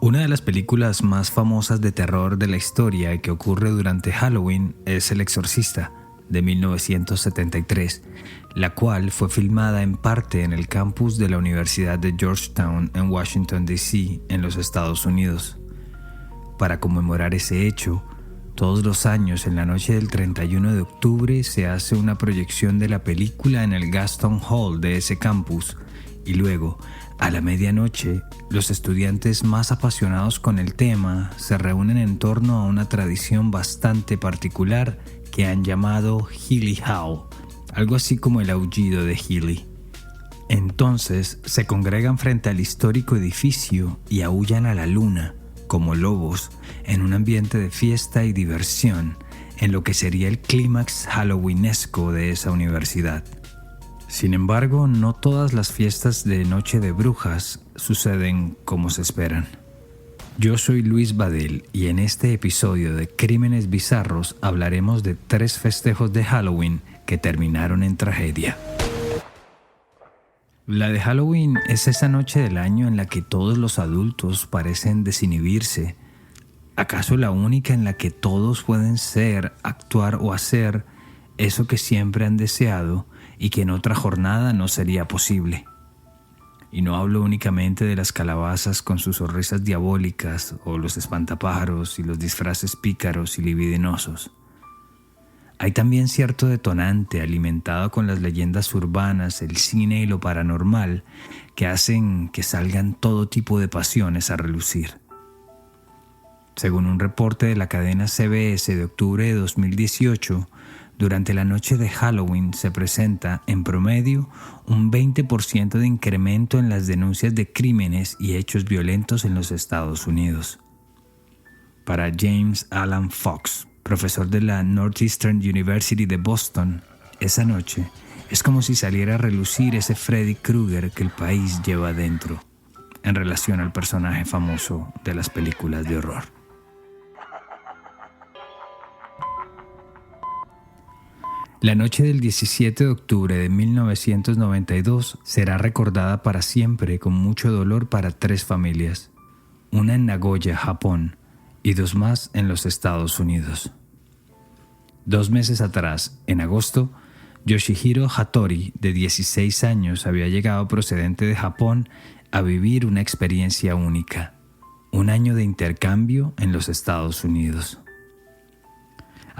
Una de las películas más famosas de terror de la historia y que ocurre durante Halloween es El Exorcista, de 1973, la cual fue filmada en parte en el campus de la Universidad de Georgetown en Washington, D.C., en los Estados Unidos. Para conmemorar ese hecho, todos los años en la noche del 31 de octubre se hace una proyección de la película en el Gaston Hall de ese campus y luego, a la medianoche, los estudiantes más apasionados con el tema se reúnen en torno a una tradición bastante particular que han llamado Healy Howl, algo así como el aullido de Healy. Entonces se congregan frente al histórico edificio y aúllan a la luna, como lobos, en un ambiente de fiesta y diversión, en lo que sería el clímax halloweenesco de esa universidad. Sin embargo, no todas las fiestas de Noche de Brujas suceden como se esperan. Yo soy Luis Badel y en este episodio de Crímenes Bizarros hablaremos de 3 festejos de Halloween que terminaron en tragedia. La de Halloween es esa noche del año en la que todos los adultos parecen desinhibirse. ¿Acaso la única en la que todos pueden ser, actuar o hacer eso que siempre han deseado y que en otra jornada no sería posible? Y no hablo únicamente de las calabazas con sus sonrisas diabólicas o los espantapájaros y los disfraces pícaros y libidinosos. Hay también cierto detonante alimentado con las leyendas urbanas, el cine y lo paranormal que hacen que salgan todo tipo de pasiones a relucir. Según un reporte de la cadena CBS de octubre de 2018, durante la noche de Halloween se presenta, en promedio, un 20% de incremento en las denuncias de crímenes y hechos violentos en los Estados Unidos. Para James Alan Fox, profesor de la Northeastern University de Boston, esa noche es como si saliera a relucir ese Freddy Krueger que el país lleva dentro, en relación al personaje famoso de las películas de horror. La noche del 17 de octubre de 1992 será recordada para siempre con mucho dolor para 3 familias, una en Nagoya, Japón, y 2 más en los Estados Unidos. 2 meses atrás, en agosto, Yoshihiro Hattori, de 16 años, había llegado procedente de Japón a vivir una experiencia única, un año de intercambio en los Estados Unidos.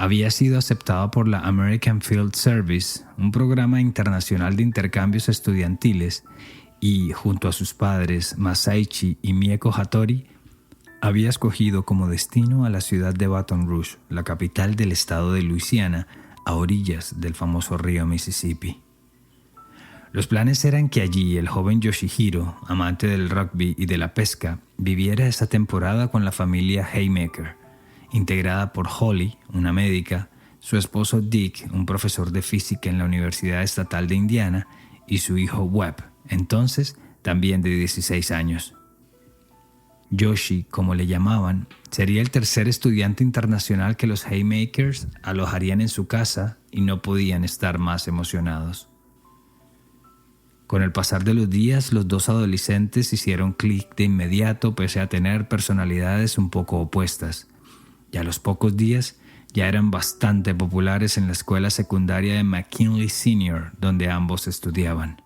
Había sido aceptado por la American Field Service, un programa internacional de intercambios estudiantiles, y, junto a sus padres Masaichi y Mieko Hattori, había escogido como destino a la ciudad de Baton Rouge, la capital del estado de Luisiana, a orillas del famoso río Mississippi. Los planes eran que allí el joven Yoshihiro, amante del rugby y de la pesca, viviera esa temporada con la familia Haymaker, integrada por Holly, una médica, su esposo Dick, un profesor de física en la Universidad Estatal de Indiana, y su hijo Webb, entonces también de 16 años. Yoshi, como le llamaban, sería el tercer estudiante internacional que los Haymakers alojarían en su casa y no podían estar más emocionados. Con el pasar de los días, los 2 adolescentes hicieron clic de inmediato pese a tener personalidades un poco opuestas. Y a los pocos días ya eran bastante populares en la escuela secundaria de McKinley Senior, donde ambos estudiaban.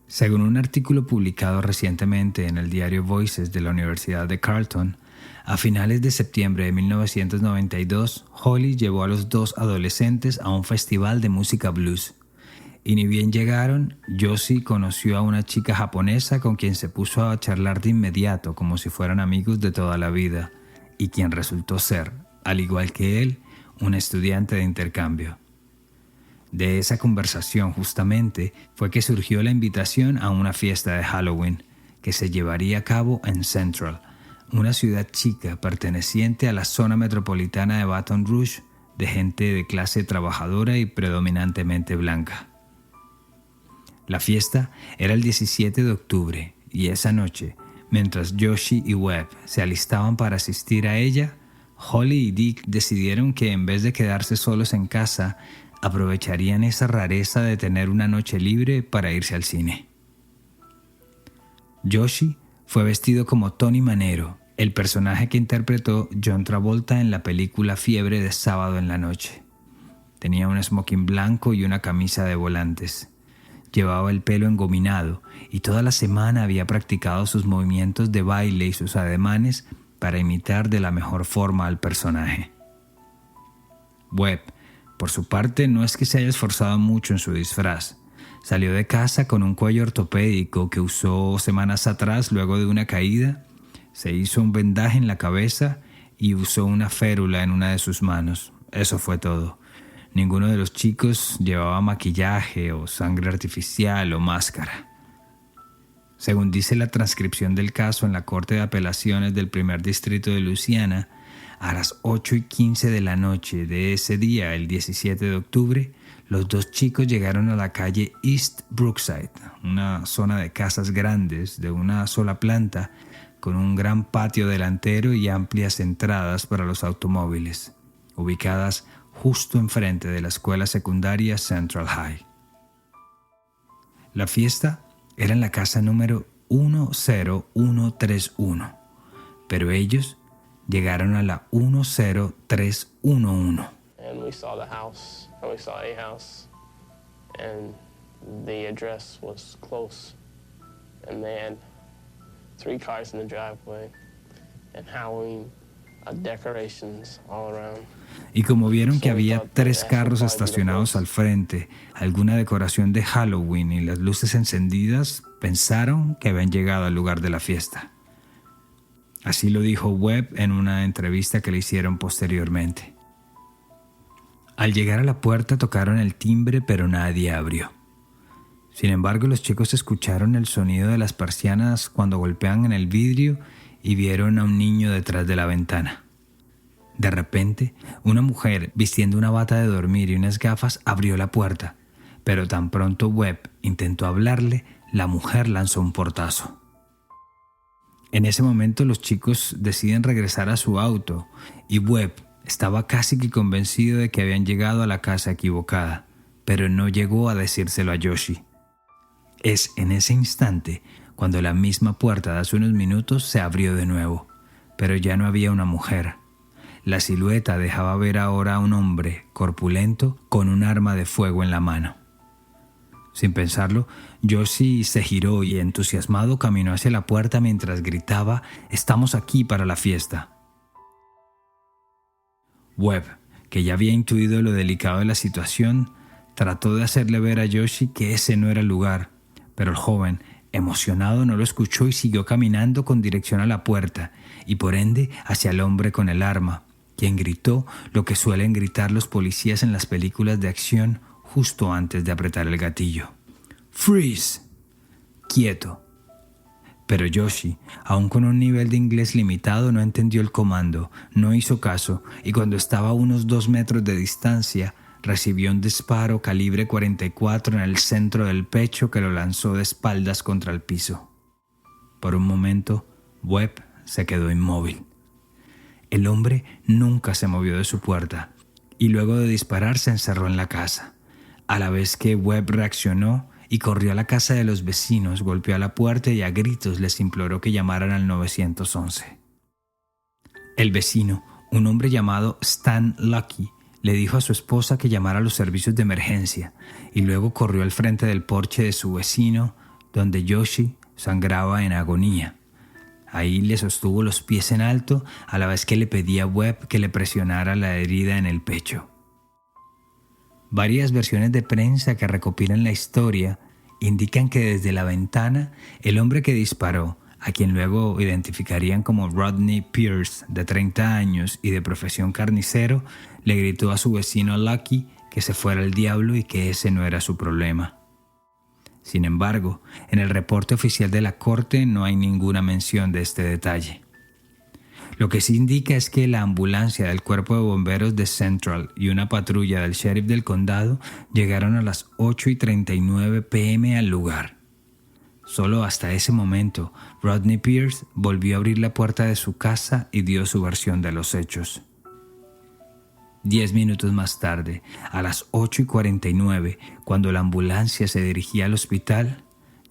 Según un artículo publicado recientemente en el diario Voices de la Universidad de Carleton, a finales de septiembre de 1992, Holly llevó a los 2 adolescentes a un festival de música blues. Y ni bien llegaron, Yoshi conoció a una chica japonesa con quien se puso a charlar de inmediato como si fueran amigos de toda la vida, y quien resultó ser, al igual que él, un estudiante de intercambio. De esa conversación justamente fue que surgió la invitación a una fiesta de Halloween que se llevaría a cabo en Central, una ciudad chica perteneciente a la zona metropolitana de Baton Rouge, de gente de clase trabajadora y predominantemente blanca. La fiesta era el 17 de octubre y esa noche, mientras Yoshi y Webb se alistaban para asistir a ella, Holly y Dick decidieron que en vez de quedarse solos en casa, aprovecharían esa rareza de tener una noche libre para irse al cine. Yoshi fue vestido como Tony Manero, el personaje que interpretó John Travolta en la película Fiebre de Sábado en la Noche. Tenía un smoking blanco y una camisa de volantes. Llevaba el pelo engominado y toda la semana había practicado sus movimientos de baile y sus ademanes para imitar de la mejor forma al personaje. Webb, por su parte, no es que se haya esforzado mucho en su disfraz. Salió de casa con un cuello ortopédico que usó semanas atrás luego de una caída, se hizo un vendaje en la cabeza y usó una férula en una de sus manos. Eso fue todo. Ninguno de los chicos llevaba maquillaje o sangre artificial o máscara. Según dice la transcripción del caso en la Corte de Apelaciones del Primer Distrito de Luisiana, a las 8:15 de la noche de ese día, el 17 de octubre, los dos chicos llegaron a la calle East Brookside, una zona de casas grandes de una sola planta, con un gran patio delantero y amplias entradas para los automóviles, ubicadas justo enfrente de la escuela secundaria Central High. La fiesta era en la casa número 10131, pero ellos llegaron a la 10311. And we saw the house, and we saw a house, and the address was close, and they had 3 cars in the driveway, and Halloween decorations all around. Y como vieron que había 3 carros estacionados al frente, alguna decoración de Halloween y las luces encendidas, pensaron que habían llegado al lugar de la fiesta. Así lo dijo Webb en una entrevista que le hicieron posteriormente. Al llegar a la puerta tocaron el timbre, pero nadie abrió. Sin embargo, los chicos escucharon el sonido de las persianas cuando golpean en el vidrio y vieron a un niño detrás de la ventana. De repente, una mujer vistiendo una bata de dormir y unas gafas abrió la puerta, pero tan pronto Webb intentó hablarle, la mujer lanzó un portazo. En ese momento los chicos deciden regresar a su auto y Webb estaba casi que convencido de que habían llegado a la casa equivocada, pero no llegó a decírselo a Yoshi. Es en ese instante cuando la misma puerta de hace unos minutos se abrió de nuevo, pero ya no había una mujer. La silueta dejaba ver ahora a un hombre corpulento con un arma de fuego en la mano. Sin pensarlo, Yoshi se giró y entusiasmado caminó hacia la puerta mientras gritaba: «¡Estamos aquí para la fiesta!». Webb, que ya había intuido lo delicado de la situación, trató de hacerle ver a Yoshi que ese no era el lugar, pero el joven, emocionado, no lo escuchó y siguió caminando con dirección a la puerta y por ende hacia el hombre con el arma, quien gritó lo que suelen gritar los policías en las películas de acción justo antes de apretar el gatillo: «Freeze», quieto. Pero Yoshi, aun con un nivel de inglés limitado, no entendió el comando, no hizo caso y cuando estaba a unos 2 metros de distancia, recibió un disparo calibre 44 en el centro del pecho que lo lanzó de espaldas contra el piso. Por un momento, Webb se quedó inmóvil. El hombre nunca se movió de su puerta y luego de disparar se encerró en la casa. A la vez que Webb reaccionó y corrió a la casa de los vecinos, golpeó a la puerta y a gritos les imploró que llamaran al 911. El vecino, un hombre llamado Stan Lucky, le dijo a su esposa que llamara a los servicios de emergencia y luego corrió al frente del porche de su vecino, donde Yoshi sangraba en agonía. Ahí le sostuvo los pies en alto a la vez que le pedía a Webb que le presionara la herida en el pecho. Varias versiones de prensa que recopilan la historia indican que desde la ventana el hombre que disparó, a quien luego identificarían como Rodney Pierce, de 30 años y de profesión carnicero, le gritó a su vecino Lucky que se fuera al diablo y que ese no era su problema. Sin embargo, en el reporte oficial de la corte no hay ninguna mención de este detalle. Lo que sí indica es que la ambulancia del cuerpo de bomberos de Central y una patrulla del sheriff del condado llegaron a las 8:39 p.m. al lugar. Solo hasta ese momento, Rodney Pierce volvió a abrir la puerta de su casa y dio su versión de los hechos. 10 minutos más tarde, a las 8:49, cuando la ambulancia se dirigía al hospital,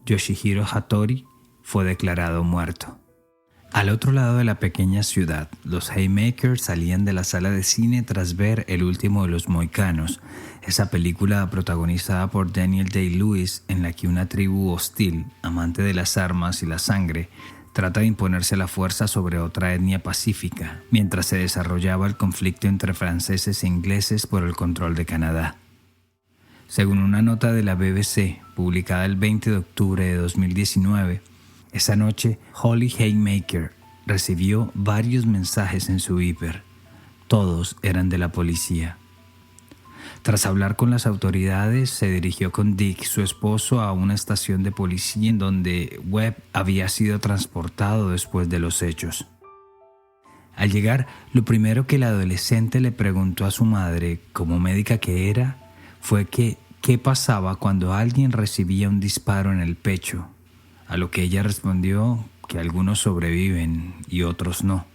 Yoshihiro Hattori fue declarado muerto. Al otro lado de la pequeña ciudad, los Haymakers salían de la sala de cine tras ver El último de los mohicanos, esa película protagonizada por Daniel Day-Lewis en la que una tribu hostil, amante de las armas y la sangre, trata de imponerse a la fuerza sobre otra etnia pacífica, mientras se desarrollaba el conflicto entre franceses e ingleses por el control de Canadá. Según una nota de la BBC, publicada el 20 de octubre de 2019, esa noche Holly Haymaker recibió varios mensajes en su Viper. Todos eran de la policía. Tras hablar con las autoridades, se dirigió con Dick, su esposo, a una estación de policía en donde Webb había sido transportado después de los hechos. Al llegar, lo primero que el adolescente le preguntó a su madre, como médica que era, fue que qué pasaba cuando alguien recibía un disparo en el pecho, a lo que ella respondió que algunos sobreviven y otros no,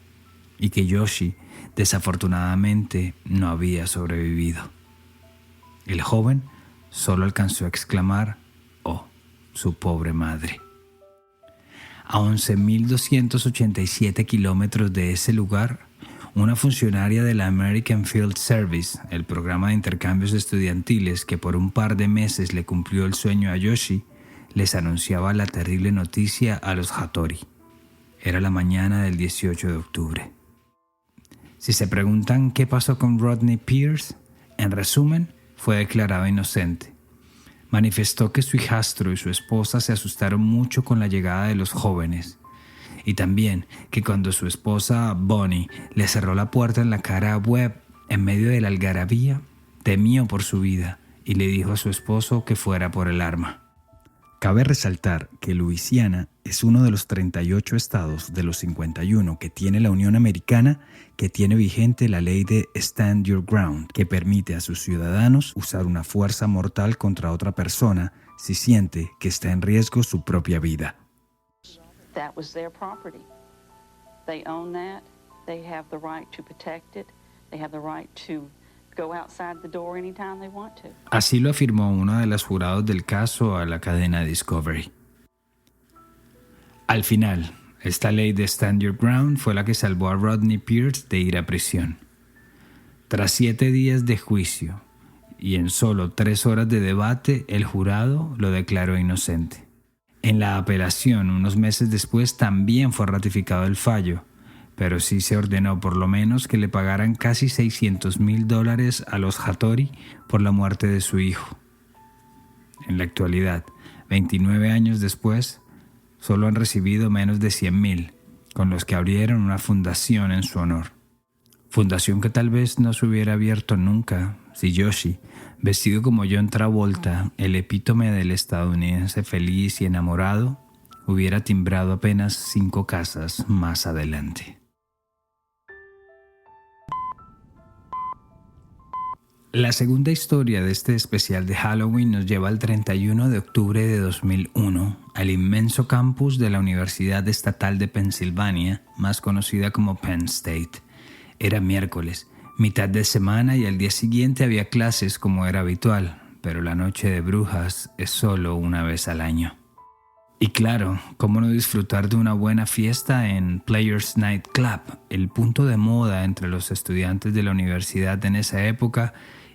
y que Yoshi, desafortunadamente, no había sobrevivido. El joven solo alcanzó a exclamar, «Oh, su pobre madre». A 11.287 kilómetros de ese lugar, una funcionaria de la American Field Service, el programa de intercambios estudiantiles que por un par de meses le cumplió el sueño a Yoshi, les anunciaba la terrible noticia a los Hattori. Era la mañana del 18 de octubre. Si se preguntan qué pasó con Rodney Pierce, en resumen, fue declarado inocente. Manifestó que su hijastro y su esposa se asustaron mucho con la llegada de los jóvenes, y también que cuando su esposa Bonnie le cerró la puerta en la cara a Webb en medio de la algarabía, temió por su vida y le dijo a su esposo que fuera por el arma. Cabe resaltar que Luisiana es uno de los 38 estados de los 51 que tiene la Unión Americana que tiene vigente la ley de Stand Your Ground, que permite a sus ciudadanos usar una fuerza mortal contra otra persona si siente que está en riesgo su propia vida. That was their property. They own that. They have the right to protect it. They have the right to go outside the door anytime they want to. Así lo afirmó uno de los jurados del caso a la cadena Discovery. Al final, esta ley de Stand Your Ground fue la que salvó a Rodney Pierce de ir a prisión. Tras 7 días de juicio y en solo 3 horas de debate, el jurado lo declaró inocente. En la apelación, unos meses después, también fue ratificado el fallo, pero sí se ordenó por lo menos que le pagaran casi $600,000 a los Hattori por la muerte de su hijo. En la actualidad, 29 años después, solo han recibido menos de $100,000, con los que abrieron una fundación en su honor. Fundación que tal vez no se hubiera abierto nunca si Yoshi, vestido como John Travolta, el epítome del estadounidense feliz y enamorado, hubiera timbrado apenas 5 casas más adelante. La segunda historia de este especial de Halloween nos lleva al 31 de octubre de 2001, al inmenso campus de la Universidad Estatal de Pensilvania, más conocida como Penn State. Era miércoles, mitad de semana, y al día siguiente había clases como era habitual, pero la noche de brujas es solo una vez al año. Y claro, ¿cómo no disfrutar de una buena fiesta en Players Night Club, el punto de moda entre los estudiantes de la universidad en esa época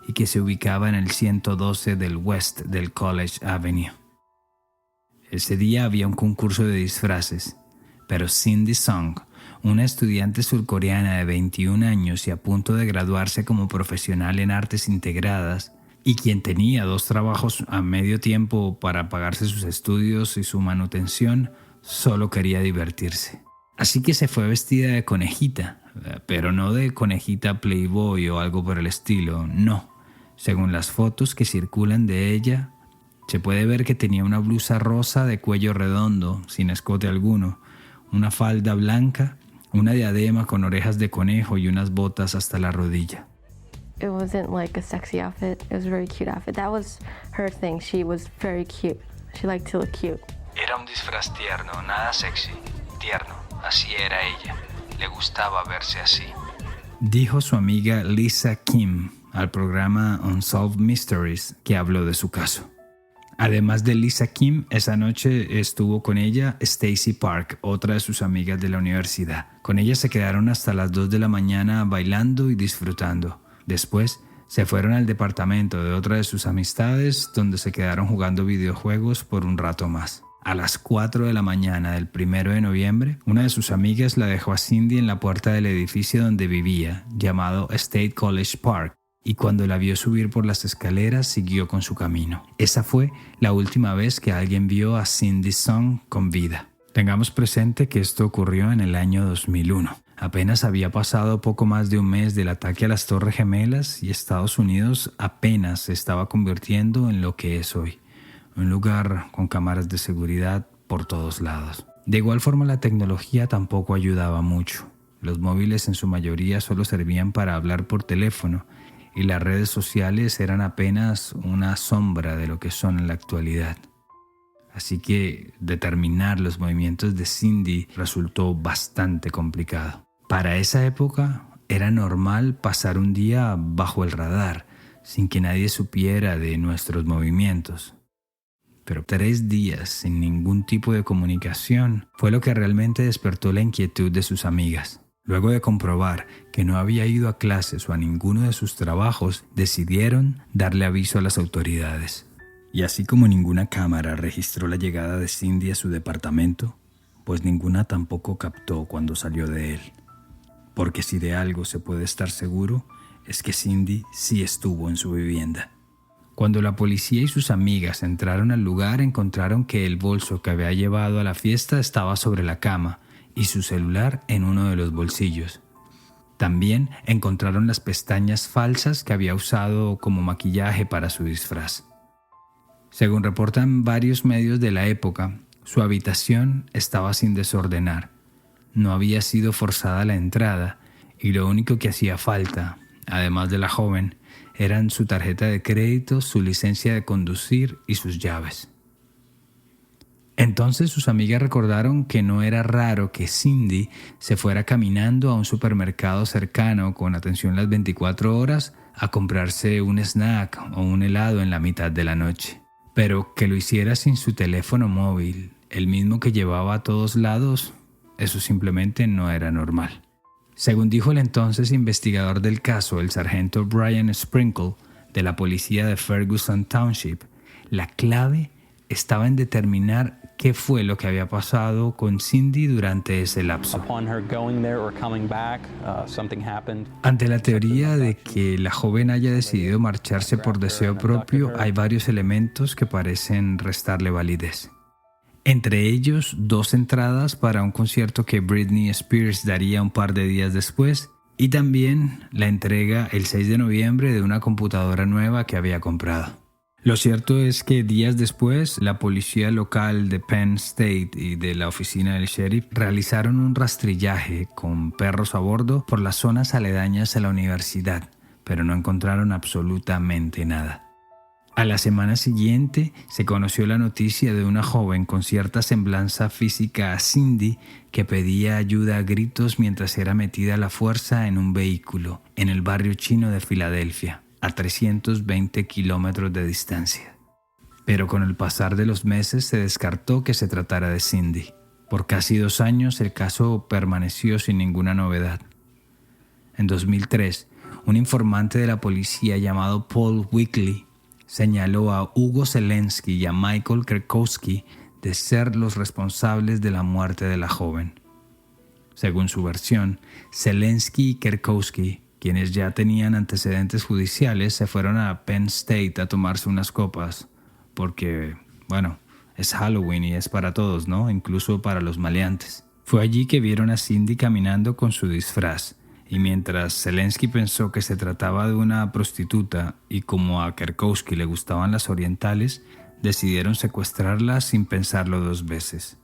y que se ubicaba en el 112 del West del College Avenue? Ese día había un concurso de disfraces, pero Cindy Song, una estudiante surcoreana de 21 años y a punto de graduarse como profesional en artes integradas, y quien tenía 2 trabajos a medio tiempo para pagarse sus estudios y su manutención, solo quería divertirse. Así que se fue vestida de conejita, pero no de conejita Playboy o algo por el estilo, no. Según las fotos que circulan de ella, se puede ver que tenía una blusa rosa de cuello redondo, sin escote alguno, una falda blanca, una diadema con orejas de conejo y unas botas hasta la rodilla. It wasn't like a sexy outfit. It was a very cute outfit. That was her thing. She was very cute. She liked to look cute. Era un disfraz tierno, nada sexy, tierno. Así era ella. Le gustaba verse así. Dijo su amiga Lisa Kim al programa Unsolved Mysteries que habló de su caso. Además de Lisa Kim, esa noche estuvo con ella Stacy Park, otra de sus amigas de la universidad. Con ella se quedaron hasta las 2 de la mañana bailando y disfrutando. Después se fueron al departamento de otra de sus amistades, donde se quedaron jugando videojuegos por un rato más. A las 4 de la mañana del 1 de noviembre, una de sus amigas la dejó a Cindy en la puerta del edificio donde vivía, llamado State College Park, y cuando la vio subir por las escaleras siguió con su camino. Esa fue la última vez que alguien vio a Cindy Song con vida. Tengamos presente que esto ocurrió en el año 2001. Apenas había pasado poco más de un mes del ataque a las Torres Gemelas y Estados Unidos apenas se estaba convirtiendo en lo que es hoy, un lugar con cámaras de seguridad por todos lados. De igual forma, la tecnología tampoco ayudaba mucho. Los móviles en su mayoría solo servían para hablar por teléfono y las redes sociales eran apenas una sombra de lo que son en la actualidad. Así que determinar los movimientos de Cindy resultó bastante complicado. Para esa época era normal pasar un día bajo el radar, sin que nadie supiera de nuestros movimientos. Pero 3 días sin ningún tipo de comunicación fue lo que realmente despertó la inquietud de sus amigas. Luego de comprobar que no había ido a clases o a ninguno de sus trabajos, decidieron darle aviso a las autoridades. Y así como ninguna cámara registró la llegada de Cindy a su departamento, pues ninguna tampoco captó cuando salió de él. Porque si de algo se puede estar seguro, es que Cindy sí estuvo en su vivienda. Cuando la policía y sus amigas entraron al lugar, encontraron que el bolso que había llevado a la fiesta estaba sobre la cama y su celular en uno de los bolsillos. También encontraron las pestañas falsas que había usado como maquillaje para su disfraz. Según reportan varios medios de la época, su habitación estaba sin desordenar. No había sido forzada la entrada y lo único que hacía falta, además de la joven, eran su tarjeta de crédito, su licencia de conducir y sus llaves. Entonces sus amigas recordaron que no era raro que Cindy se fuera caminando a un supermercado cercano con atención las 24 horas a comprarse un snack o un helado en la mitad de la noche. Pero que lo hiciera sin su teléfono móvil, el mismo que llevaba a todos lados, eso simplemente no era normal. Según dijo el entonces investigador del caso, el sargento Brian Sprinkle, de la policía de Ferguson Township, la clave estaba en determinar qué fue lo que había pasado con Cindy durante ese lapso. Ante la teoría de que la joven haya decidido marcharse por deseo propio, hay varios elementos que parecen restarle validez. Entre ellos, 2 entradas para un concierto que Britney Spears daría un par de días después, y también la entrega el 6 de noviembre de una computadora nueva que había comprado. Lo cierto es que días después, la policía local de Penn State y de la oficina del sheriff realizaron un rastrillaje con perros a bordo por las zonas aledañas a la universidad, pero no encontraron absolutamente nada. A la semana siguiente se conoció la noticia de una joven con cierta semblanza física a Cindy que pedía ayuda a gritos mientras era metida a la fuerza en un vehículo en el barrio chino de Filadelfia, a 320 kilómetros de distancia. Pero con el pasar de los meses se descartó que se tratara de Cindy. Por casi 2 años el caso permaneció sin ninguna novedad. En 2003, un informante de la policía llamado Paul Weekly señaló a Hugo Zelensky y a Michael Kerkowski de ser los responsables de la muerte de la joven. Según su versión, Zelensky y Kerkowski, quienes ya tenían antecedentes judiciales, se fueron a Penn State a tomarse unas copas, porque, es Halloween y es para todos, ¿no? Incluso para los maleantes. Fue allí que vieron a Cindy caminando con su disfraz, y mientras Zelensky pensó que se trataba de una prostituta y como a Kerkowski le gustaban las orientales, decidieron secuestrarla sin pensarlo 2 veces.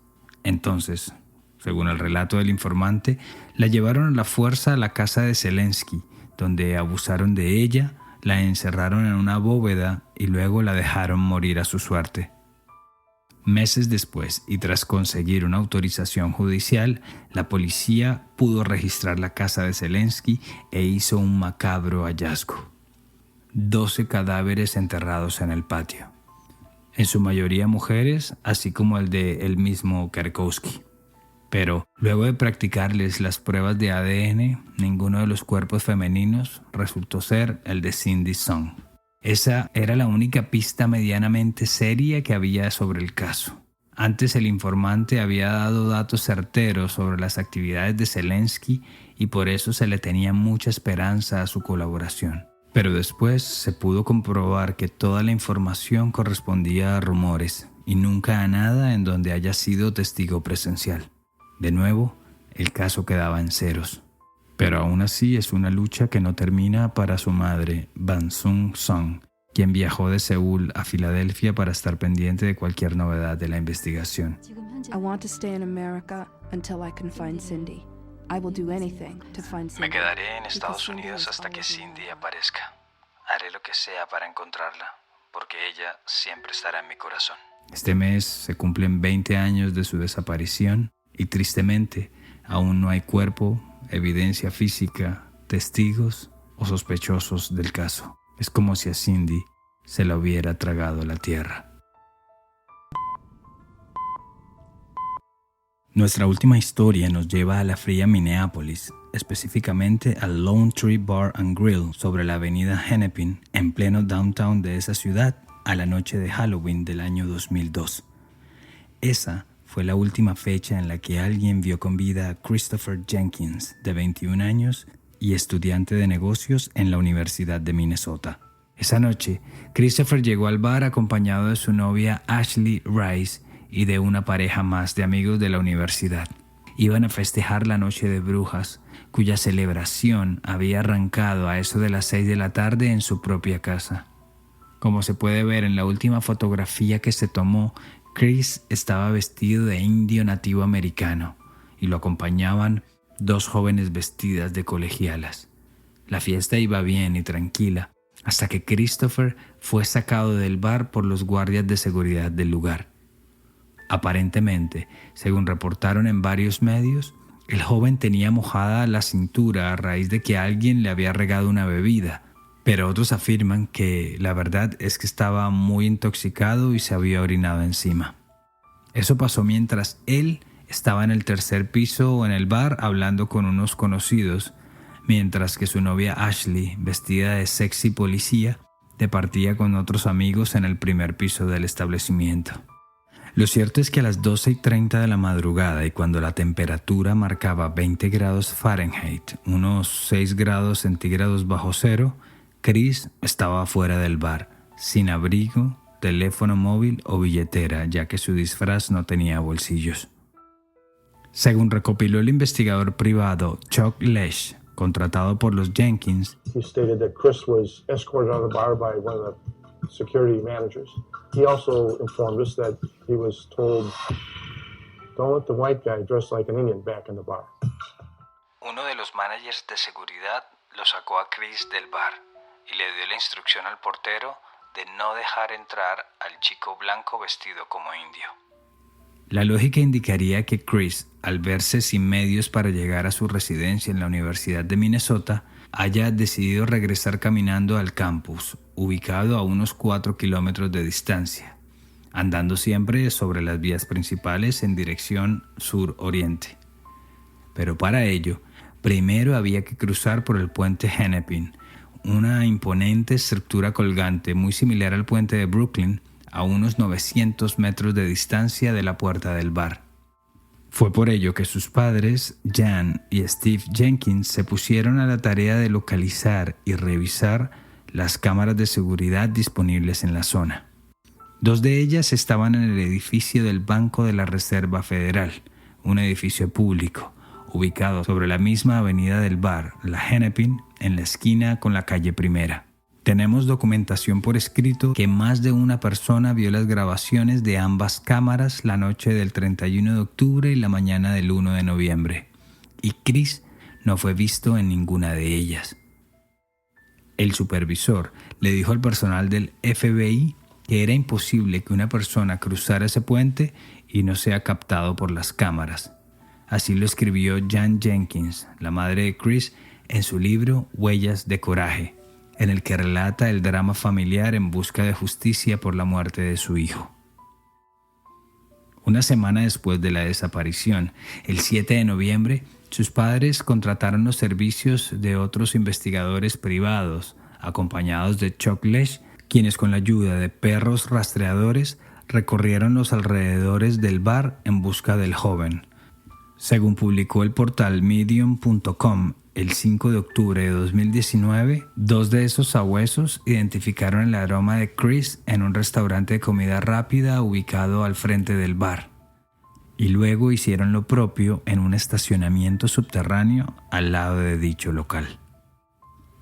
Entonces, según el relato del informante, la llevaron a la fuerza a la casa de Zelensky, donde abusaron de ella, la encerraron en una bóveda y luego la dejaron morir a su suerte. Meses después, y tras conseguir una autorización judicial, la policía pudo registrar la casa de Zelensky e hizo un macabro hallazgo. 12 cadáveres enterrados en el patio, en su mayoría mujeres, así como el de el mismo Kerkowski. Pero luego de practicarles las pruebas de ADN, ninguno de los cuerpos femeninos resultó ser el de Cindy Song. Esa era la única pista medianamente seria que había sobre el caso. Antes el informante había dado datos certeros sobre las actividades de Zelensky y por eso se le tenía mucha esperanza a su colaboración. Pero después se pudo comprobar que toda la información correspondía a rumores y nunca a nada en donde haya sido testigo presencial. De nuevo, el caso quedaba en ceros. Pero aún así es una lucha que no termina para su madre, Bansung Song, quien viajó de Seúl a Filadelfia para estar pendiente de cualquier novedad de la investigación. I want to stay in America until I can find Cindy. I will do anything to find Cindy. Me quedaré en Estados Unidos hasta que Cindy aparezca. Haré lo que sea para encontrarla, porque ella siempre estará en mi corazón. Este mes se cumplen 20 años de su desaparición y tristemente aún no hay cuerpo, evidencia física, testigos o sospechosos del caso. Es como si a Cindy se la hubiera tragado la tierra. Nuestra última historia nos lleva a la fría Minneapolis, específicamente al Lone Tree Bar and Grill sobre la avenida Hennepin, en pleno downtown de esa ciudad, a la noche de Halloween del año 2002. Esa fue la última fecha en la que alguien vio con vida a Christopher Jenkins, de 21 años y estudiante de negocios en la Universidad de Minnesota. Esa noche, Christopher llegó al bar acompañado de su novia Ashley Rice y de una pareja más de amigos de la universidad. Iban a festejar la Noche de Brujas, cuya celebración había arrancado a eso de las 6 de la tarde en su propia casa. Como se puede ver en la última fotografía que se tomó, Chris estaba vestido de indio nativo americano y lo acompañaban 2 jóvenes vestidas de colegialas. La fiesta iba bien y tranquila hasta que Christopher fue sacado del bar por los guardias de seguridad del lugar. Aparentemente, según reportaron en varios medios, el joven tenía mojada la cintura a raíz de que alguien le había regado una bebida, pero otros afirman que la verdad es que estaba muy intoxicado y se había orinado encima. Eso pasó mientras él estaba en el 3er piso o en el bar hablando con unos conocidos, mientras que su novia Ashley, vestida de sexy policía, departía con otros amigos en el 1er piso del establecimiento. Lo cierto es que a las 12:30 de la madrugada y cuando la temperatura marcaba 20 grados Fahrenheit, unos 6 grados centígrados bajo cero, Chris estaba fuera del bar, sin abrigo, teléfono móvil o billetera, ya que su disfraz no tenía bolsillos. Según recopiló el investigador privado Chuck Lesh, contratado por los Jenkins, he stated that Chris was escorted out of the bar by one of the security managers. He also informed us that he was told, "Don't let the white guy dressed like an Indian back in the bar." Uno de los managers de seguridad lo sacó a Chris del bar y le dio la instrucción al portero de no dejar entrar al chico blanco vestido como indio. La lógica indicaría que Chris, al verse sin medios para llegar a su residencia en la Universidad de Minnesota, haya decidido regresar caminando al campus, ubicado a unos 4 kilómetros de distancia, andando siempre sobre las vías principales en dirección sur-oriente. Pero para ello, primero había que cruzar por el puente Hennepin, una imponente estructura colgante muy similar al puente de Brooklyn, a unos 900 metros de distancia de la puerta del bar. Fue por ello que sus padres, Jan y Steve Jenkins, se pusieron a la tarea de localizar y revisar las cámaras de seguridad disponibles en la zona. 2 de ellas estaban en el edificio del Banco de la Reserva Federal, un edificio público, ubicado sobre la misma avenida del bar, la Hennepin, en la esquina con la calle Primera. Tenemos documentación por escrito que más de una persona vio las grabaciones de ambas cámaras la noche del 31 de octubre y la mañana del 1 de noviembre, y Chris no fue visto en ninguna de ellas. El supervisor le dijo al personal del FBI que era imposible que una persona cruzara ese puente y no sea captado por las cámaras. Así lo escribió Jan Jenkins, la madre de Chris, en su libro Huellas de Coraje, en el que relata el drama familiar en busca de justicia por la muerte de su hijo. Una semana después de la desaparición, el 7 de noviembre, sus padres contrataron los servicios de otros investigadores privados, acompañados de Chuck Lesh, quienes con la ayuda de perros rastreadores recorrieron los alrededores del bar en busca del joven. Según publicó el portal Medium.com, el 5 de octubre de 2019, 2 de esos sabuesos identificaron el aroma de Chris en un restaurante de comida rápida ubicado al frente del bar, y luego hicieron lo propio en un estacionamiento subterráneo al lado de dicho local.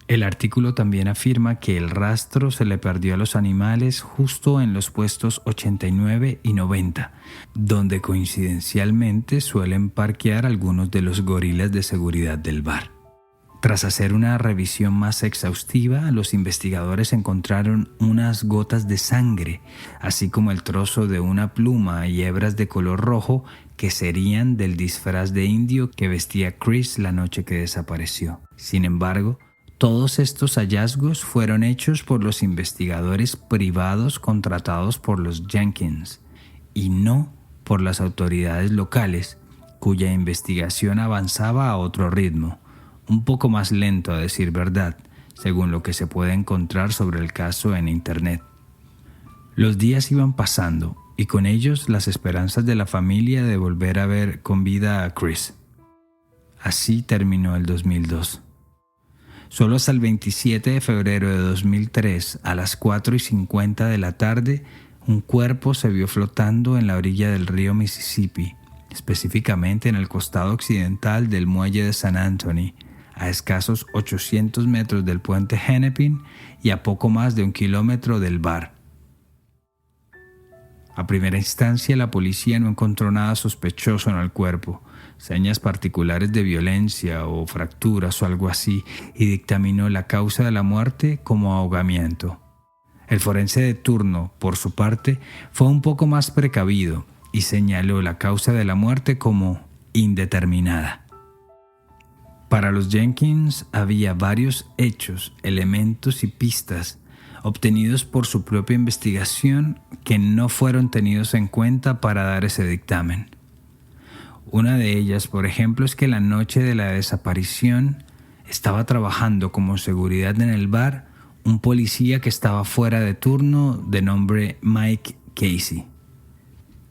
El artículo también afirma que el rastro se le perdió a los animales justo en los puestos 89 y 90, donde coincidencialmente suelen parquear algunos de los gorilas de seguridad del bar. Tras hacer una revisión más exhaustiva, los investigadores encontraron unas gotas de sangre, así como el trozo de una pluma y hebras de color rojo que serían del disfraz de indio que vestía Chris la noche que desapareció. Sin embargo, todos estos hallazgos fueron hechos por los investigadores privados contratados por los Jenkins y no por las autoridades locales, cuya investigación avanzaba a otro ritmo, un poco más lento a decir verdad, según lo que se puede encontrar sobre el caso en Internet. Los días iban pasando y con ellos las esperanzas de la familia de volver a ver con vida a Chris. Así terminó el 2002. Solo hasta el 27 de febrero de 2003, a las 4:50 de la tarde, un cuerpo se vio flotando en la orilla del río Mississippi, específicamente en el costado occidental del muelle de San Antonio, a escasos 800 metros del puente Hennepin y a poco más de 1 kilómetro del bar. A primera instancia, la policía no encontró nada sospechoso en el cuerpo, señas particulares de violencia o fracturas o algo así, y dictaminó la causa de la muerte como ahogamiento. El forense de turno, por su parte, fue un poco más precavido y señaló la causa de la muerte como indeterminada. Para los Jenkins había varios hechos, elementos y pistas obtenidos por su propia investigación que no fueron tenidos en cuenta para dar ese dictamen. Una de ellas, por ejemplo, es que la noche de la desaparición estaba trabajando como seguridad en el bar un policía que estaba fuera de turno de nombre Mike Casey.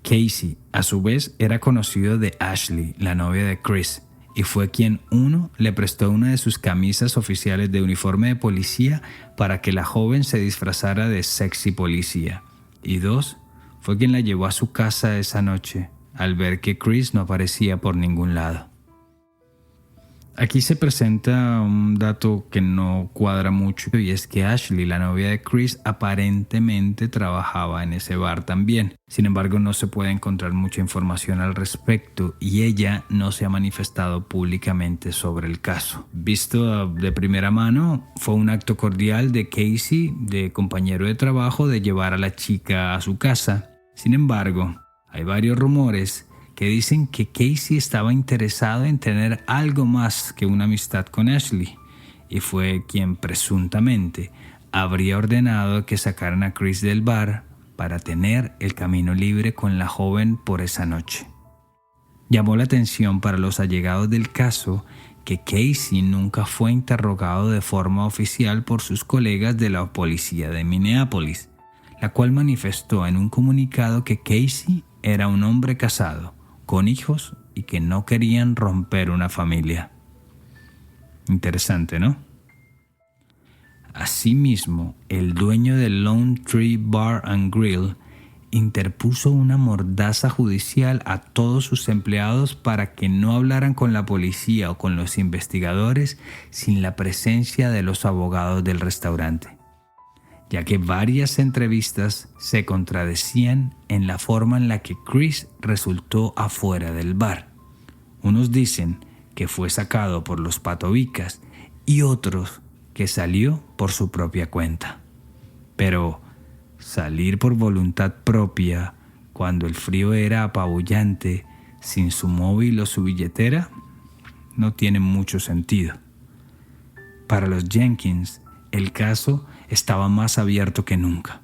Casey, a su vez, era conocido de Ashley, la novia de Chris, y fue quien, 1, le prestó una de sus camisas oficiales de uniforme de policía para que la joven se disfrazara de sexy policía, y 2, fue quien la llevó a su casa esa noche, al ver que Chris no aparecía por ningún lado. Aquí se presenta un dato que no cuadra mucho, y es que Ashley, la novia de Chris, aparentemente trabajaba en ese bar también. Sin embargo, no se puede encontrar mucha información al respecto y ella no se ha manifestado públicamente sobre el caso. Visto de primera mano, fue un acto cordial de Casey, de compañero de trabajo, de llevar a la chica a su casa. Sin embargo, hay varios rumores que dicen que Casey estaba interesado en tener algo más que una amistad con Ashley, y fue quien presuntamente habría ordenado que sacaran a Chris del bar para tener el camino libre con la joven por esa noche. Llamó la atención para los allegados del caso que Casey nunca fue interrogado de forma oficial por sus colegas de la policía de Minneapolis, la cual manifestó en un comunicado que Casey era un hombre casado, con hijos y que no querían romper una familia. Interesante, ¿no? Asimismo, el dueño del Lone Tree Bar and Grill interpuso una mordaza judicial a todos sus empleados para que no hablaran con la policía o con los investigadores sin la presencia de los abogados del restaurante, ya que varias entrevistas se contradecían en la forma en la que Chris resultó afuera del bar. Unos dicen que fue sacado por los patobicas y otros que salió por su propia cuenta. Pero, salir por voluntad propia cuando el frío era apabullante sin su móvil o su billetera no tiene mucho sentido. Para los Jenkins, el caso estaba más abierto que nunca.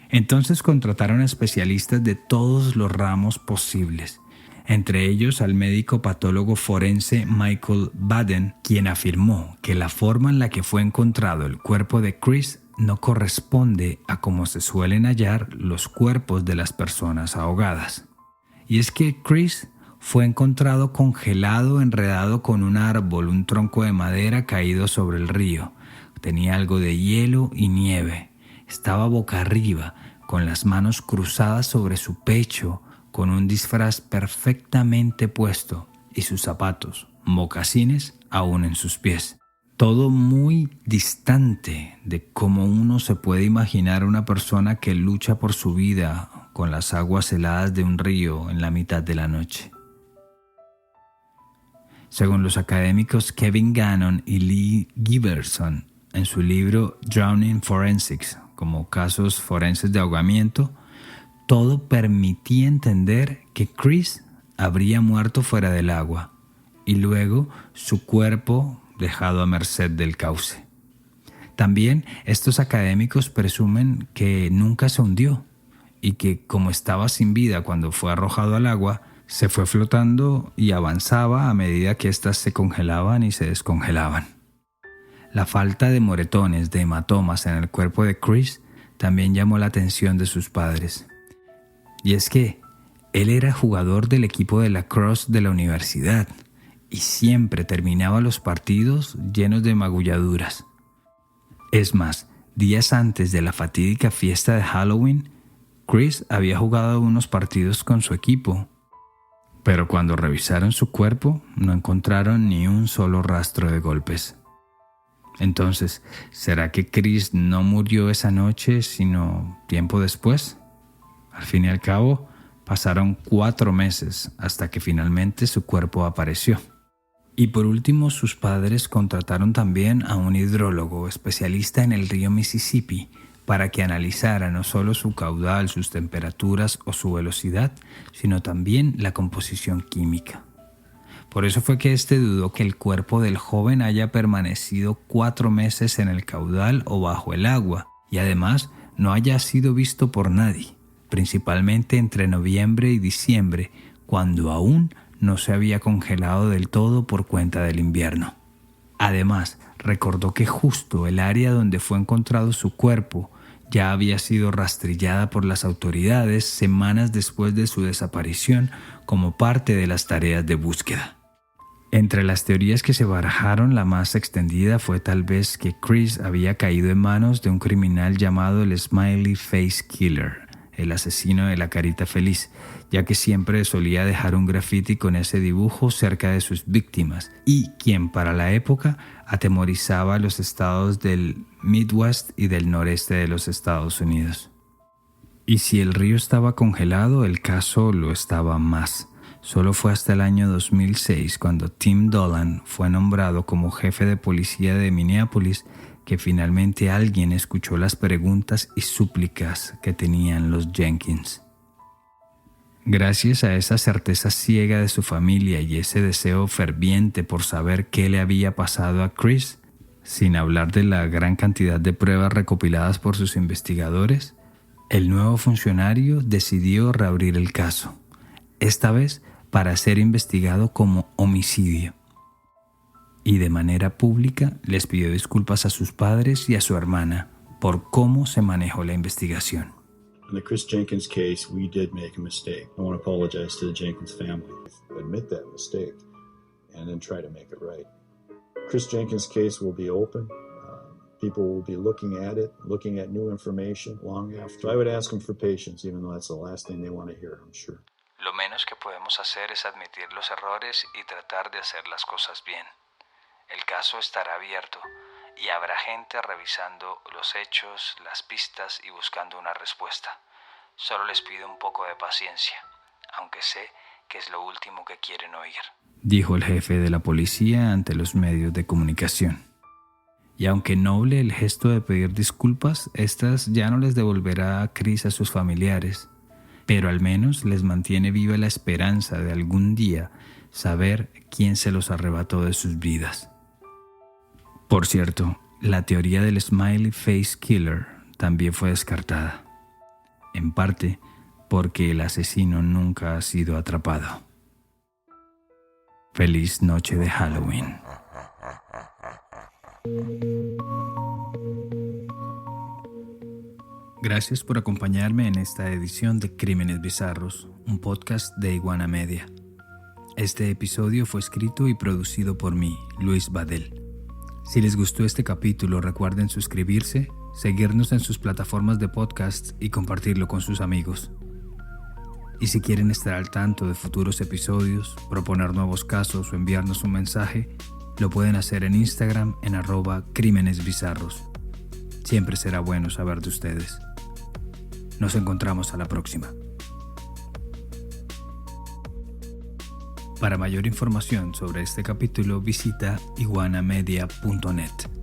Entonces contrataron a especialistas de todos los ramos posibles, entre ellos al médico patólogo forense Michael Baden, quien afirmó que la forma en la que fue encontrado el cuerpo de Chris no corresponde a cómo se suelen hallar los cuerpos de las personas ahogadas. Y es que Chris fue encontrado congelado, enredado con un árbol, un tronco de madera caído sobre el río. Tenía algo de hielo y nieve. Estaba boca arriba, con las manos cruzadas sobre su pecho, con un disfraz perfectamente puesto y sus zapatos, mocasines, aún en sus pies. Todo muy distante de cómo uno se puede imaginar una persona que lucha por su vida con las aguas heladas de un río en la mitad de la noche. Según los académicos Kevin Gannon y Lee Giberson, en su libro Drowning Forensics, como casos forenses de ahogamiento, todo permitía entender que Chris habría muerto fuera del agua y luego su cuerpo dejado a merced del cauce. También estos académicos presumen que nunca se hundió y que, como estaba sin vida cuando fue arrojado al agua, se fue flotando y avanzaba a medida que éstas se congelaban y se descongelaban. La falta de moretones, de hematomas en el cuerpo de Chris también llamó la atención de sus padres. Y es que él era jugador del equipo de lacrosse de la universidad y siempre terminaba los partidos llenos de magulladuras. Es más, días antes de la fatídica fiesta de Halloween, Chris había jugado unos partidos con su equipo, pero cuando revisaron su cuerpo no encontraron ni un solo rastro de golpes. Entonces, ¿será que Chris no murió esa noche sino tiempo después? Al fin y al cabo, pasaron 4 meses hasta que finalmente su cuerpo apareció. Y por último, sus padres contrataron también a un hidrólogo especialista en el río Mississippi para que analizara no solo su caudal, sus temperaturas o su velocidad, sino también la composición química. Por eso fue que dudó que el cuerpo del joven haya permanecido 4 meses en el caudal o bajo el agua, y además no haya sido visto por nadie, principalmente entre noviembre y diciembre, cuando aún no se había congelado del todo por cuenta del invierno. Además, recordó que justo el área donde fue encontrado su cuerpo ya había sido rastrillada por las autoridades semanas después de su desaparición como parte de las tareas de búsqueda. Entre las teorías que se barajaron, la más extendida fue tal vez que Chris había caído en manos de un criminal llamado el Smiley Face Killer, el asesino de la carita feliz, ya que siempre solía dejar un graffiti con ese dibujo cerca de sus víctimas y quien para la época atemorizaba a los estados del Midwest y del noreste de los Estados Unidos. Y si el río estaba congelado, el caso lo estaba más. Solo fue hasta el año 2006 cuando Tim Dolan fue nombrado como jefe de policía de Minneapolis que finalmente alguien escuchó las preguntas y súplicas que tenían los Jenkins. Gracias a esa certeza ciega de su familia y ese deseo ferviente por saber qué le había pasado a Chris, sin hablar de la gran cantidad de pruebas recopiladas por sus investigadores, el nuevo funcionario decidió reabrir el caso, esta vez para ser investigado como homicidio. Y de manera pública les pidió disculpas a sus padres y a su hermana por cómo se manejó la investigación. In the Chris Jenkins case, we did make a mistake. I want to apologize to the Jenkins family. Admit that mistake and then try to make it right. Chris Jenkins' case will be open. People will be looking at it, looking at new information long after. So I would ask them for patience, even though that's the last thing they want to hear, I'm sure. Lo menos que podemos hacer es admitir los errores y tratar de hacer las cosas bien. El caso estará abierto y habrá gente revisando los hechos, las pistas y buscando una respuesta. Solo les pido un poco de paciencia, aunque sé que es lo último que quieren oír, dijo el jefe de la policía ante los medios de comunicación. Y aunque noble el gesto de pedir disculpas, estas ya no les devolverá a Chris a sus familiares, pero al menos les mantiene viva la esperanza de algún día saber quién se los arrebató de sus vidas. Por cierto, la teoría del Smiley Face Killer también fue descartada, en parte porque el asesino nunca ha sido atrapado. Feliz noche de Halloween. Gracias por acompañarme en esta edición de Crímenes Bizarros, un podcast de Iguana Media. Este episodio fue escrito y producido por mí, Luis Badel. Si les gustó este capítulo, recuerden suscribirse, seguirnos en sus plataformas de podcast y compartirlo con sus amigos. Y si quieren estar al tanto de futuros episodios, proponer nuevos casos o enviarnos un mensaje, lo pueden hacer en Instagram en @crímenesbizarros. Siempre será bueno saber de ustedes. Nos encontramos a la próxima. Para mayor información sobre este capítulo, visita iguanamedia.net.